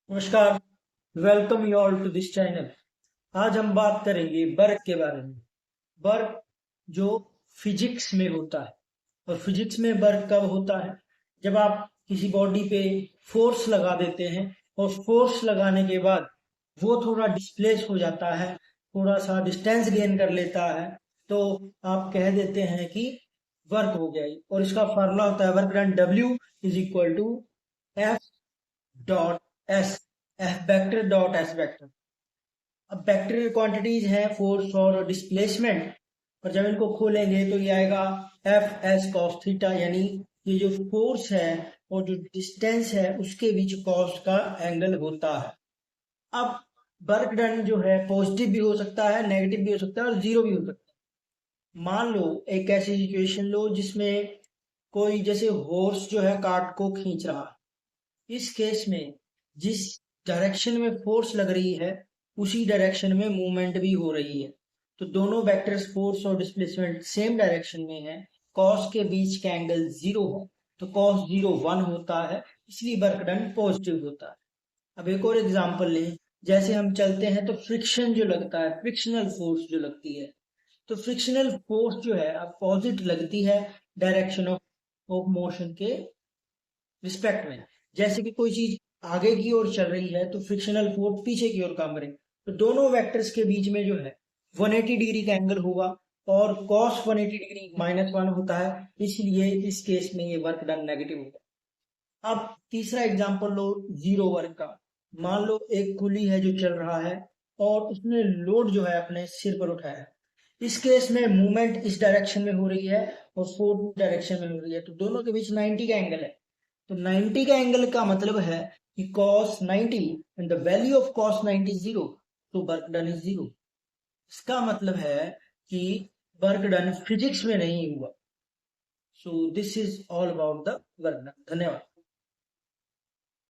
नमस्कार। Welcome you all to this channel. आज हम बात करेंगे वर्क के बारे में। वर्क जो फिजिक्स में होता है। और फिजिक्स में वर्क कब होता है? जब आप किसी बॉडी पे फोर्स लगा देते हैं और फोर्स लगाने के बाद वो थोड़ा डिस्प्लेस हो जाता है, थोड़ा सा डिस्टेंस गेन कर लेता है, तो आप कह देते हैं कि वर्क हो गया। और इसका फार्मूला होता है work done W is equal to F dot S, F vector dot S vector. अब वेक्टर क्वांटिटीज हैं फोर्स और डिस्प्लेसमेंट, और जब इनको खोलेंगे तो ये आएगा एफ एस कॉस थीटा, यानी ये जो फोर्स है और जो डिस्टेंस है उसके बीच कॉस का एंगल होता है। अब वर्क डन जो है पॉजिटिव भी हो सकता है, नेगेटिव भी हो सकता है और जीरो भी हो सकता है। मान लो एक ऐसी सिचुएशन लो जिसमें कोई जैसे हॉर्स जो है कार्ट को खींच रहा है। इस केस में जिस डायरेक्शन में फोर्स लग रही है उसी डायरेक्शन में मूवमेंट भी हो रही है, तो दोनों वेक्टर्स फोर्स और डिस्प्लेसमेंट सेम डायरेक्शन में है। कॉस के बीच का एंगल जीरो है, तो कॉस जीरो वन होता है, इसलिए वर्क डन पॉजिटिव होता है। अब एक और एग्जांपल लें। जैसे हम चलते हैं तो फ्रिक्शन जो लगता है, फ्रिक्शनल फोर्स जो लगती है, तो फ्रिक्शनल फोर्स जो है अपोजिट लगती है डायरेक्शन ऑफ मोशन के रिस्पेक्ट में। जैसे कि कोई चीज आगे की ओर चल रही है तो फ्रिक्शनल फोर्स पीछे की ओर काम करेंगे, तो दोनों वेक्टर्स के बीच में जो है 180 डिग्री का एंगल होगा, और cos 180 डिग्री -1 होता है, इसलिए इस केस में ये वर्क डन नेगेटिव होगा। अब तीसरा एग्जांपल लो जीरो वर्क का। मान लो एक कुली है जो चल रहा है और उसने लोड जो है अपने सिर पर उठाया है। इस केस में मूवमेंट इस डायरेक्शन में हो रही है और फोर्थ डायरेक्शन में हो रही है, तो दोनों के बीच 90 का एंगल है। तो 90 का एंगल का मतलब है कि cos 90 and the value of cos 90 is zero, तो वर्क डन इज जीरो। इसका मतलब है कि वर्क डन फिजिक्स में नहीं हुआ। So this is all about the work done. धन्यवाद।